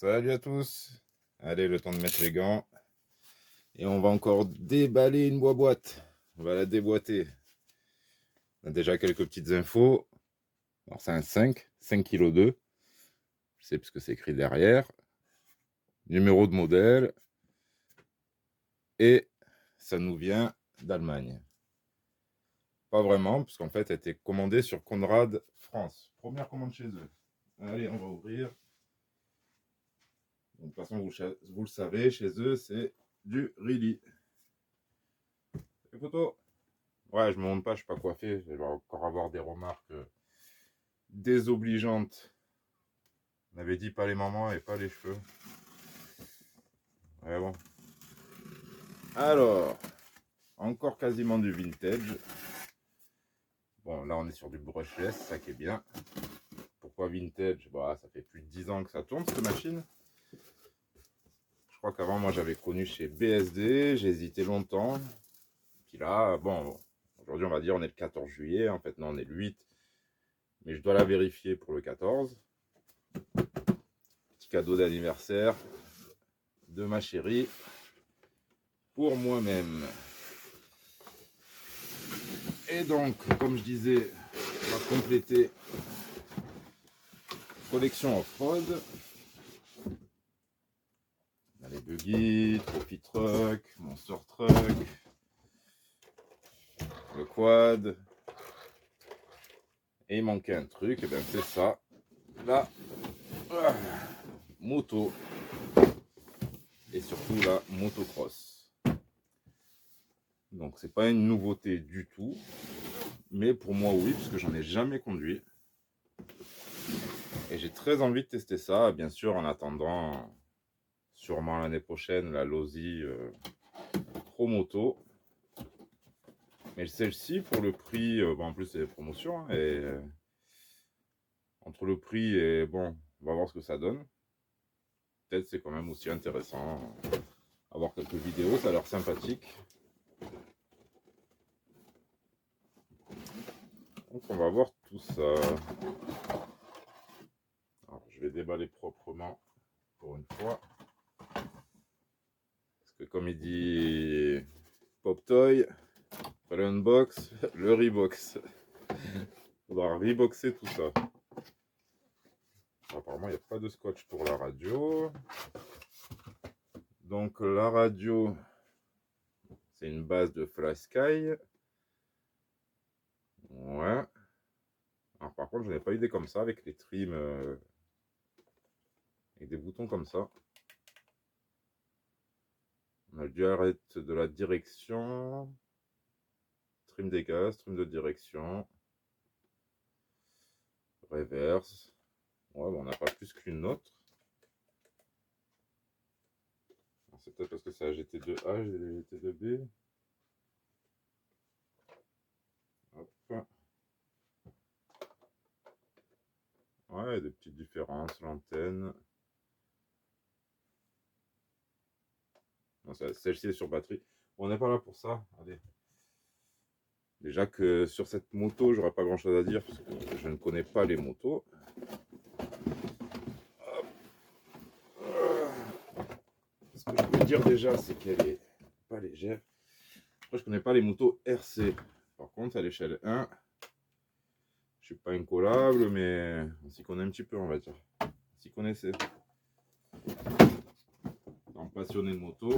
Salut à tous. Allez, le temps de mettre les gants. Et on va encore déballer une boîte. On va la déboîter. On a déjà quelques petites infos. Alors c'est un 5 kg 2. Je sais parce que c'est écrit derrière. Numéro de modèle. Et ça nous vient d'Allemagne. Pas vraiment, parce qu'en fait, elle était commandée sur Conrad France. Première commande chez eux. Allez, on va ouvrir. De toute façon, vous le savez, chez eux, c'est du Really. Les photos. Ouais, je me montre pas, je suis pas coiffé. Je vais encore avoir des remarques désobligeantes. On avait dit pas les mamans et pas les cheveux. Ouais, bon. Alors, encore quasiment du vintage. Bon, là, on est sur du brushless, ça qui est bien. Pourquoi vintage? Bah, ça fait plus de 10 ans que ça tourne, cette machine. Je crois qu'avant, moi, j'avais connu chez BSD. J'ai hésité longtemps. Puis là, bon, aujourd'hui, on va dire on est le 14 juillet. En fait, non, on est le 8. Mais je dois la vérifier pour le 14. Petit cadeau d'anniversaire de ma chérie pour moi-même. Et donc, comme je disais, on va compléter collection off-road. On a les buggy, trophy truck, monster truck, le quad. Et il manquait un truc, et bien c'est ça. La moto. Et surtout la motocross. Donc c'est pas une nouveauté du tout. Mais pour moi oui, parce que j'en ai jamais conduit. Et j'ai très envie de tester ça, bien sûr en attendant sûrement l'année prochaine la Losi Pro Moto. Mais celle-ci pour le prix, bon, en plus c'est des promotions, hein, et entre le prix et bon, on va voir ce que ça donne. Peut-être c'est quand même aussi intéressant avoir quelques vidéos, ça a l'air sympathique. Donc on va voir tout ça. Alors, je vais déballer proprement pour une fois. Parce que comme il dit Pop Toy, pas le unbox, le rebox. Faudra reboxer tout ça. Apparemment il n'y a pas de scotch pour la radio. Donc la radio, c'est une base de FlySky. Ouais. Alors par contre, je n'ai pas eu des comme ça avec les trims avec des boutons comme ça. On a le dual de la direction, trim des gaz, trim de direction, reverse. Ouais, bon, on n'a pas plus qu'une autre. C'est peut-être parce que c'est AGT2A, GT2B. Hop. Ouais, des petites différences, l'antenne. Celle-ci est sur batterie. Bon, on n'est pas là pour ça. Allez. Déjà que sur cette moto, j'aurais pas grand chose à dire parce que je ne connais pas les motos. Ce que je peux dire déjà, c'est qu'elle est pas légère. Après, je connais pas les motos RC. Par contre, à l'échelle 1, je suis pas incollable, mais on s'y connaît un petit peu, on va dire. On s'y connaissait. En passionné de moto.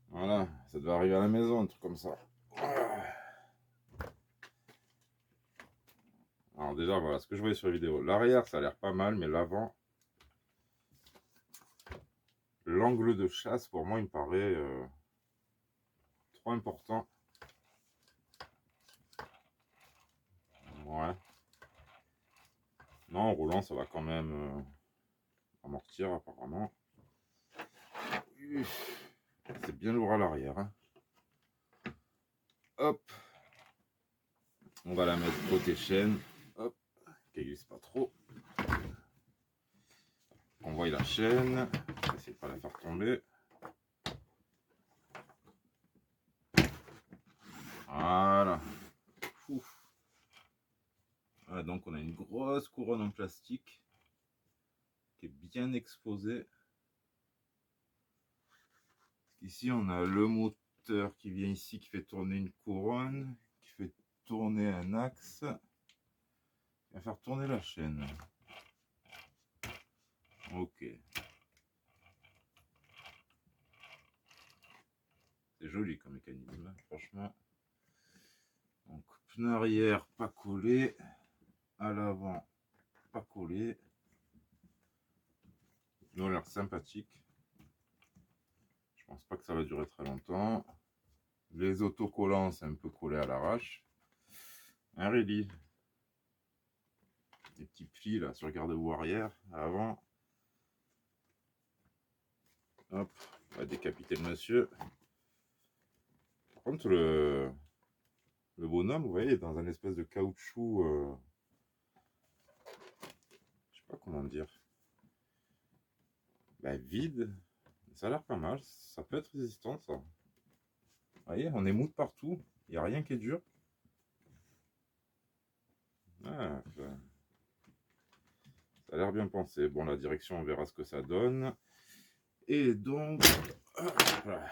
Voilà, ça devait arriver à la maison, un truc comme ça. Alors déjà, voilà ce que je voyais sur la vidéo. L'arrière, ça a l'air pas mal, mais l'avant, l'angle de chasse, pour moi, il me paraît trop important. Ouais. Non, en roulant, ça va quand même amortir, apparemment. C'est bien lourd à l'arrière. Hein. Hop. On va la mettre côté chaîne. Hop. Qu'elle glisse pas trop. On voit la chaîne. On va essayer de pas la faire tomber. Voilà. Ouf. Voilà, donc on a une grosse couronne en plastique qui est bien exposée. Ici on a le moteur qui vient ici, qui fait tourner une couronne, qui fait tourner un axe, qui va faire tourner la chaîne. Ok. C'est joli comme mécanisme, franchement. Donc pneu arrière pas collé, à l'avant pas collé. Ils ont l'air sympathiques. Je pense pas que ça va durer très longtemps. Les autocollants, c'est un peu collé à l'arrache. Un rallye. Des petits plis là sur le garde-boue arrière, à l'avant. Hop, on va décapiter le monsieur. Par contre, le bonhomme, vous voyez, est dans un espèce de caoutchouc. Je sais pas comment dire. Bah, vide. Ça a l'air pas mal. Ça peut être résistant, ça. Vous voyez, on émoute partout. Il n'y a rien qui est dur. Ah, ça a l'air bien pensé. Bon, la direction, on verra ce que ça donne. Et donc, voilà.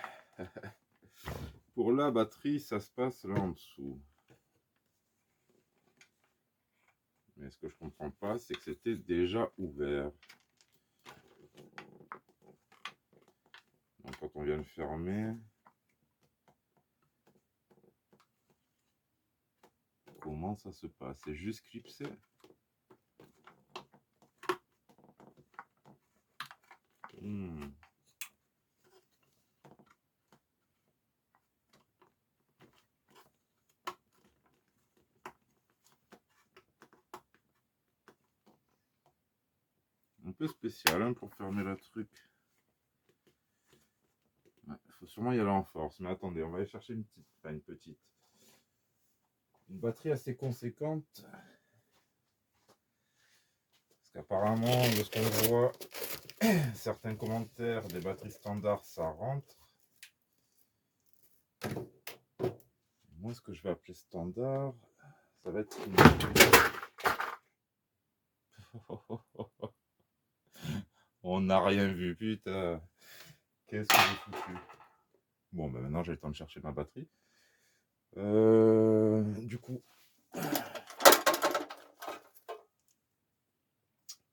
Pour la batterie, ça se passe là en dessous. Mais ce que je comprends pas, c'est que c'était déjà ouvert. Donc quand on vient le fermer, comment ça se passe? C'est juste clipsé? Un peu spécial hein, pour fermer le truc. Il faut sûrement y aller en force. Mais attendez, on va aller chercher une petite, enfin une petite. Une batterie assez conséquente. Parce qu'apparemment, de ce qu'on voit, certains commentaires, des batteries standards, ça rentre. Moi, ce que je vais appeler standard, ça va être une... On n'a rien vu, putain. Qu'est-ce que j'ai foutu? Bon, ben maintenant j'ai le temps de chercher ma batterie. Du coup,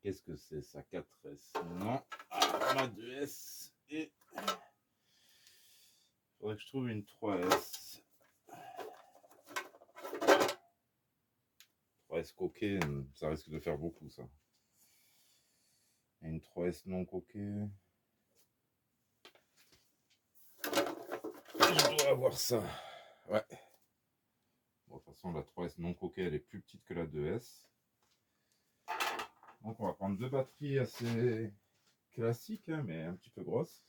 qu'est-ce que c'est ça? 4S? Non, ma 2S. Et il faudrait que je trouve une 3S. 3S coquée, ça risque de faire beaucoup ça. Et une 3S non coquée. Je dois avoir ça. Ouais. Bon, de toute façon, la 3S non coquée, elle est plus petite que la 2S. Donc on va prendre deux batteries assez classiques, hein, mais un petit peu grosses.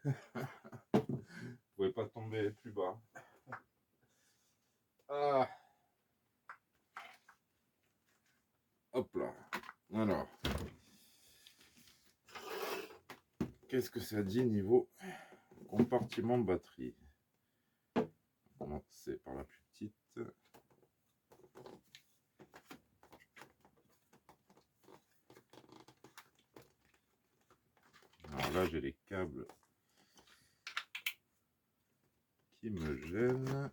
Vous pouvez pas tomber plus bas. Ah. Hop là. Alors. Qu'est-ce que ça dit niveau compartiment de batterie? On va commencer par la plus petite. Alors là, j'ai les câbles qui me gênent.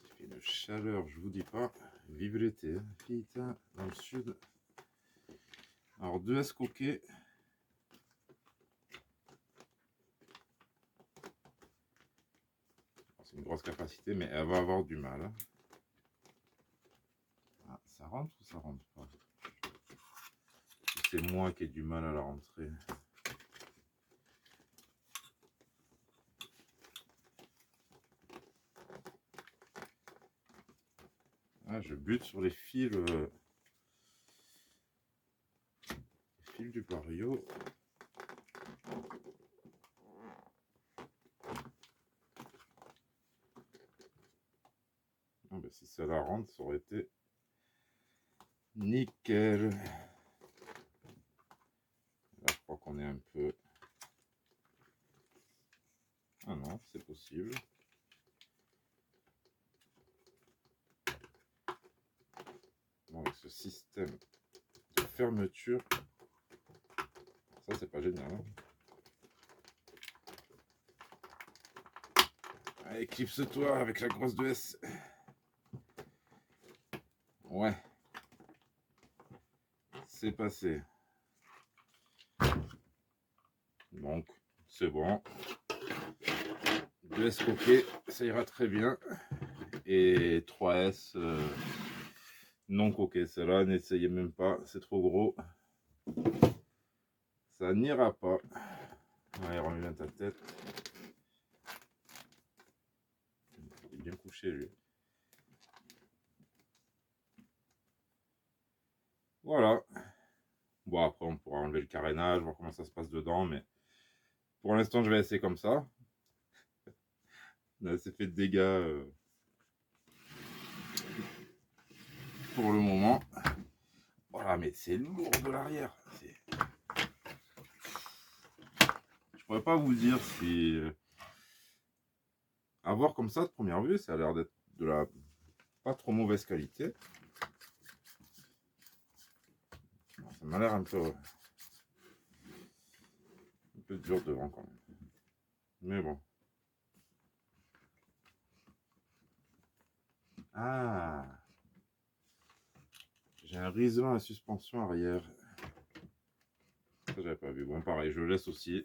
Il fait une chaleur, je vous dis pas. Vive l'été, hein. Putain, dans le sud. Alors 2S coquet. C'est une grosse capacité, mais elle va avoir du mal. Hein. Ah, ça rentre ou ça rentre pas? C'est moi qui ai du mal à la rentrer. Ah, je bute sur les fils du Vario. Ah, ben, si ça la rentre, ça aurait été nickel. Là, je crois qu'on est un peu... Ah non, c'est possible. Bon, avec ce système de fermeture, ça c'est pas génial. Hein. Allez, éclipse-toi avec la grosse de S. Ouais. C'est passé. Donc, c'est bon. 2S coquet, ça ira très bien. Et 3S non coquet. Celle-là, n'essayez même pas, c'est trop gros. Ça n'ira pas. Allez, remets bien ta tête. Il est bien couché, lui. Voilà. Bon, après, on pourra enlever le carénage, voir comment ça se passe dedans, mais pour l'instant, je vais essayer comme ça. On a assez fait de dégâts pour le moment. Voilà, mais c'est lourd de l'arrière. Je pourrais pas vous dire si... À voir comme ça, de première vue, ça a l'air d'être de la pas trop mauvaise qualité. Ça m'a l'air un peu dur devant quand même. Mais bon. Ah, j'ai un riselant à suspension arrière. Ça, j'avais pas vu. Bon, pareil, je le laisse aussi. De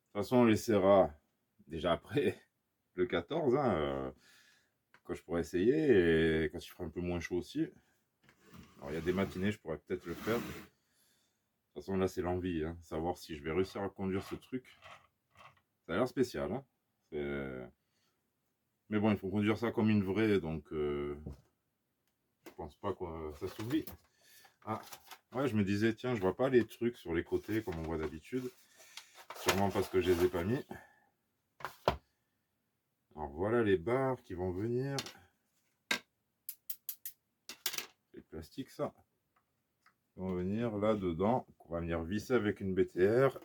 toute façon, on laissera déjà après le 14, hein, quand je pourrai essayer et quand il fera un peu moins chaud aussi. Alors, il y a des matinées, je pourrais peut-être le faire. De toute façon, là, c'est l'envie, hein, savoir si je vais réussir à conduire ce truc. Ça a l'air spécial, hein. Mais bon, il faut conduire ça comme une vraie, donc je pense pas que ça s'oublie. Ah, ouais, je me disais, tiens, je vois pas les trucs sur les côtés comme on voit d'habitude. Sûrement parce que je les ai pas mis. Alors voilà les barres qui vont venir. Les plastiques, ça. Qui vont venir là-dedans. On va venir visser avec une BTR.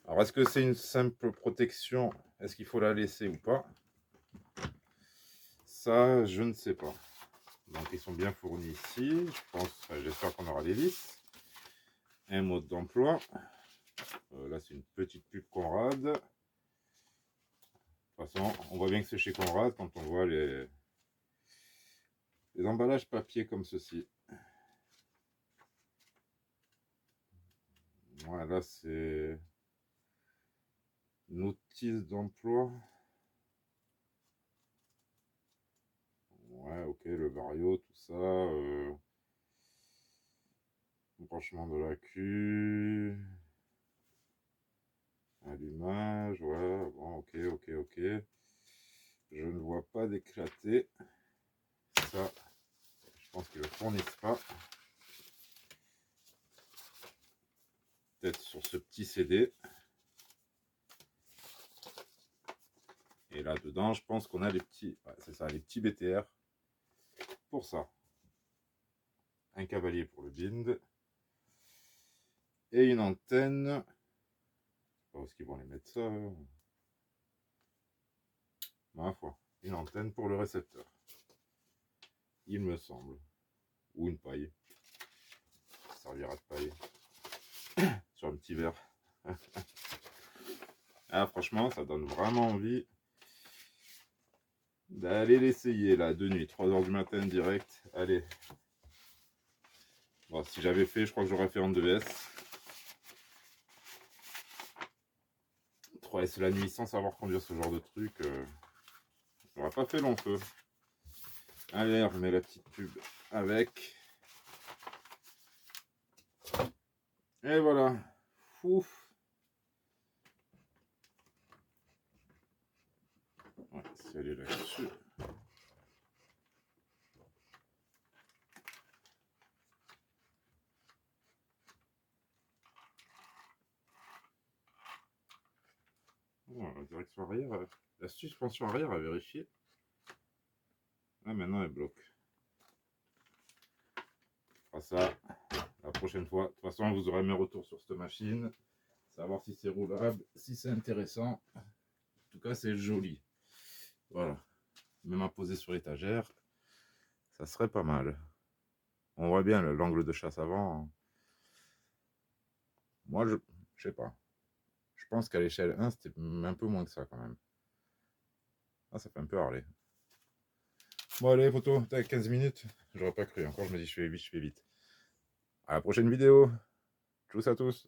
Alors, est-ce que c'est une simple protection? Est-ce qu'il faut la laisser ou pas? Ça, je ne sais pas. Donc, ils sont bien fournis ici. Je pense, j'espère qu'on aura des vis. Un mode d'emploi. Là, c'est une petite pub Conrad. De toute façon, on voit bien que c'est chez Conrad quand on voit les emballages papier comme ceci. Voilà, c'est notice d'emploi. Ouais, ok, le vario, tout ça. Branchement de la queue. Allumage, ouais, bon, ok, ok, ok. Je ne vois pas d'éclater. Ça, je pense qu'ils ne le fournissent pas. Peut-être sur ce petit CD. Et là dedans, je pense qu'on a les petits, ouais, c'est ça, les petits BTR pour ça. Un cavalier pour le bind. Et une antenne. Je sais pas où est-ce qu'ils vont les mettre ça. Ma foi, une antenne pour le récepteur. Il me semble. Ou une paille. Ça servira de paille. Sur un petit verre. Ah, franchement, ça donne vraiment envie d'aller l'essayer là, de nuit, 3h du matin direct. Allez. Bon, si j'avais fait, je crois que j'aurais fait en 2S. 3S la nuit sans savoir conduire ce genre de truc. J'aurais pas fait long feu. Allez, on remet la petite pub avec. Et voilà. Ouf. Ouais, si elle est là-dessus. Bon, la direction arrière, la suspension arrière à vérifier. Ah, maintenant elle bloque. On fera ça la prochaine fois. De toute façon, vous aurez mes retours sur cette machine. Savoir si c'est roulable, si c'est intéressant. En tout cas, c'est joli. Voilà. Même à poser sur l'étagère, ça serait pas mal. On voit bien l'angle de chasse avant. Moi, je sais pas. Je pense qu'à l'échelle 1, c'était un peu moins que ça quand même. Ah, ça fait un peu Harley. Bon, allez, photo, t'as 15 minutes. J'aurais pas cru. Encore, je me dis, je fais vite, je fais vite. À la prochaine vidéo. Tchuss à tous.